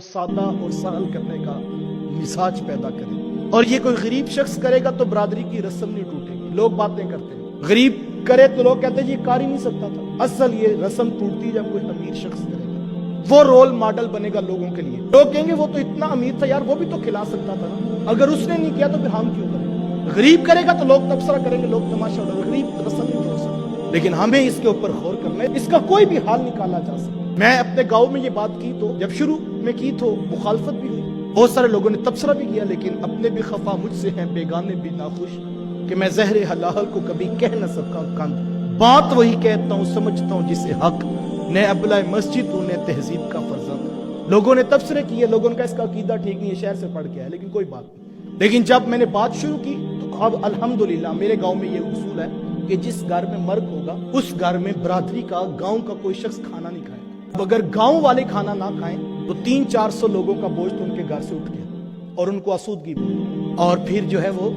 सादा और सहल करने का मिजाज पैदा करे। और ये कोई गरीब शख्स करेगा तो बरादरी की रस्म नहीं टूटेगी। लोग बातें करते हैं गरीब करे तो लोग कहते हैं ये कर ही नहीं सकता था। असल ये रस्म टूटती जब कोई अमीर शख्स करेगा, वो रोल मॉडल बनेगा लोगों के लिए। लोग कहेंगे वो तो इतना अमीर था यार, वो भी तो खिला सकता था ना, अगर उसने नहीं किया तो फिर हम क्यों करें। गरीब करेगा तो लोग तबसरा करेंगे, लोग तमाशा उड़ाएंगे, गरीब रस्म नहीं तोड़ सकता। लेकिन हमें इसके ऊपर गौर करना है, इसका कोई भी हाल निकाला जा सकता। मैं अपने गांव में ये बात की तो जब शुरू में की तो मुखालफत भी हुई, बहुत सारे लोगों ने तबसरा भी किया, लेकिन अपने भी खफा मुझसे हैं, बेगाने भी नाखुश कि मैं जहरे हलाल को कभी कह न सका कंद। बात वही कहता हूँ समझता हूँ जिसे हक, ने अबला मस्जिद ने तहजीब का फर्जंद। लोगों ने तबसरे किए, लोगों का इसका अकीदा ठीक नहीं है, शहर से पढ़ के है, लेकिन कोई बात नहीं। लेकिन जब मैंने बात शुरू की तो अब अल्हम्दुलिल्लाह मेरे गांव में ये उसूल है कि जिस घर में मर्द होगा उस घर में बरादरी का, गांव का कोई शख्स खाना नहीं खाएगा। अब अगर गांव वाले खाना ना खाएं तो 300-400 लोगों का बोझ तो उनके घर से उठ गया और उनको आसूदगी भी, और फिर जो है वो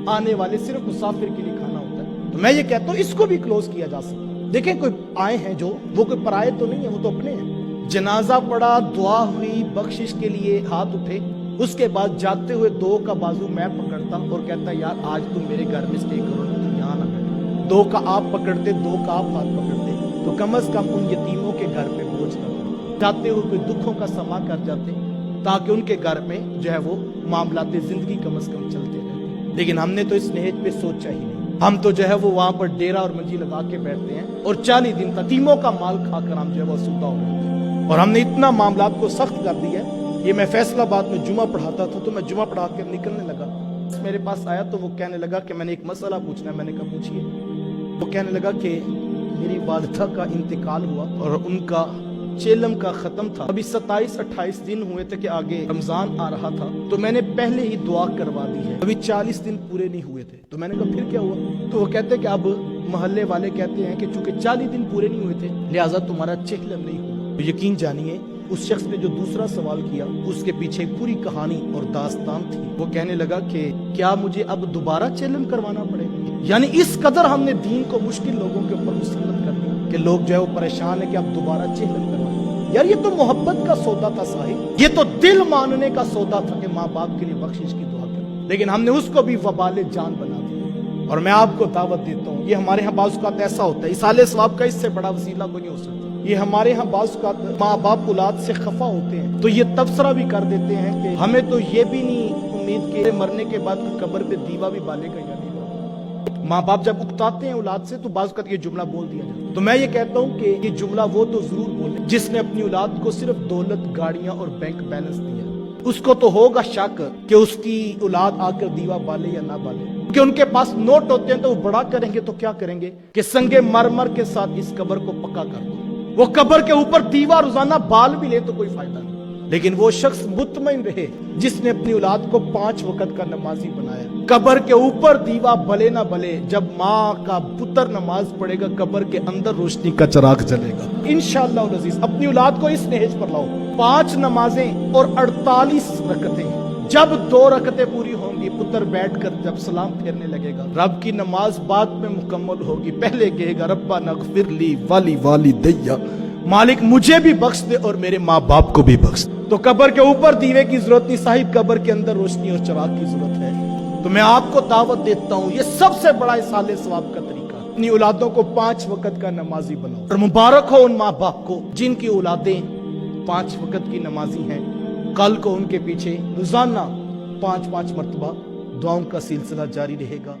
आने वाले सिर्फ मुसाफिर के लिए खाना होता है। तो मैं ये कहता हूँ इसको भी क्लोज किया जा सकता है। देखें कोई आए हैं जो, वो कोई पराये तो नहीं है, वो तो अपने हैं। जनाजा पड़ा, दुआ हुई, बख्शिश के लिए हाथ उठे, उसके बाद जाते हुए 2 का बाजू मैं पकड़ता और कहता यार आज तुम मेरे घर में स्टे करो, तुम यहाँ ना बैठो। 2 का आप पकड़ते, 2 का आप हाथ पकड़ते, तो कम से कम उन यतीमों के घर पे बोझ ना पड़े। जाते हुए कोई दुखों का समा कर जाते ताकि उनके घर में जो है वो मामलाते जिंदगी कम से कम चलते रहते। लेकिन हमने तो इस नहेज पे सोचा ही नहीं। हम तो जो है वो वहां पर डेरा और मंजी लगा के बैठते हैं और 40 दिन तक यतीमों का माल खाकर हम जो है वो सूदा हो रहे हैं। और हमने इतना मामलात को सख्त कर दिया। ये मैं फैसलाबाद में जुमा पढ़ाता था, तो मैं जुमा पढ़ा कर निकलने लगा, मेरे पास आया तो वो कहने लगा कि मैंने एक मसला पूछना है। मैंने कहा पूछिए। वो कहने लगा कि मेरी वालिदा का इंतकाल हुआ और उनका चेलम का खत्म था, अभी 27-28 दिन हुए थे कि आगे रमजान आ रहा था, तो मैंने पहले ही दुआ करवा दी है, अभी 40 दिन पूरे नहीं हुए थे। तो मैंने कहा फिर क्या हुआ? तो वो कहते कि अब मोहल्ले वाले कहते हैं कि चूंकि 40 दिन पूरे नहीं हुए थे लिहाजा तुम्हारा चेलम नहीं हुआ। तो यकीन जानिए उस शख्स ने जो दूसरा सवाल किया उसके पीछे एक पूरी कहानी और दास्तान थी। वो कहने लगा कि क्या मुझे अब दोबारा चेलम करवाना पड़ेगा? यानी इस कदर हमने दीन को मुश्किल लोगों के ऊपर मुसल्लत कर दिया कि लोग जो है वो परेशान है कि अब दोबारा चेलम करवाना। यार ये तो मोहब्बत का सौदा था साहिब, ये तो दिल मानने का सौदा था कि माँ बाप के लिए बख्शिश की दुआ कर, लेकिन हमने उसको भी वबाले जान बना दिया। और मैं आपको दावत देता हूँ, ये हमारे यहाँ बाज़ औक़ात ऐसा होता है, इसाले सवाब का इससे बड़ा वसीला कोई नहीं हो सकता। ये हमारे यहाँ बाज़ औक़ात माँ बाप औलाद से खफा होते हैं तो ये तबसरा भी कर देते हैं कि हमें तो ये भी नहीं उम्मीद के मरने के बाद कब्र पे दीवा भी बालेगा या नहीं। माँ बाप जब उकताते हैं औलाद से तो बाज़ औक़ात ये जुमला बोल दिया जाता है। तो मैं ये कहता हूँ कि ये जुमला वो तो जरूर बोले जिसने अपनी औलाद को सिर्फ दौलत, गाड़ियां और बैंक बैलेंस दिया। उसको तो होगा शक कि उसकी औलाद आकर दीवा बाले या ना बाले, क्योंकि उनके पास नोट होते हैं तो वो बड़ा करेंगे तो क्या करेंगे कि संगे मरमर के साथ इस कब्र को पक्का कर दो। वो कब्र के ऊपर दीवा रोजाना बाल भी ले तो कोई फायदा नहीं। लेकिन वो शख्स मुतमईन रहे जिसने अपनी औलाद को 5 वक्त का नमाजी बनाया। कब्र के ऊपर दीवा भले ना भले, जब माँ का पुत्र नमाज पढ़ेगा कब्र के अंदर रोशनी का चिराग जलेगा। इंशाअल्लाह अज़ीज़ अपनी औलाद को इस नहेज पर लाओ। 5 नमाजें और 48 रकतें। जब 2 रकतें पूरी होंगी पुत्र बैठकर जब सलाम फेरने लगेगा, रब की नमाज बाद में मुकम्मल होगी, पहले कहेगा रब्बा नगफिरली वाली वाली दैया, मालिक मुझे भी बख्श दे और मेरे माँ बाप को भी बख्श। तो कब्र के ऊपर दीवे की जरूरत नहीं साहिब, कब्र के अंदर रोशनी और चिराग की जरूरत है। तो मैं आपको दावत देता हूँ, ये सबसे बड़ा इसाले सवाब का तरीका, अपनी औलादों को 5 वक्त का नमाजी बनाओ। और मुबारक हो उन माँ बाप को जिनकी औलादें 5 वक्त की नमाजी हैं। कल को उनके पीछे रोजाना 5-5 मरतबा दुआओं का सिलसिला जारी रहेगा।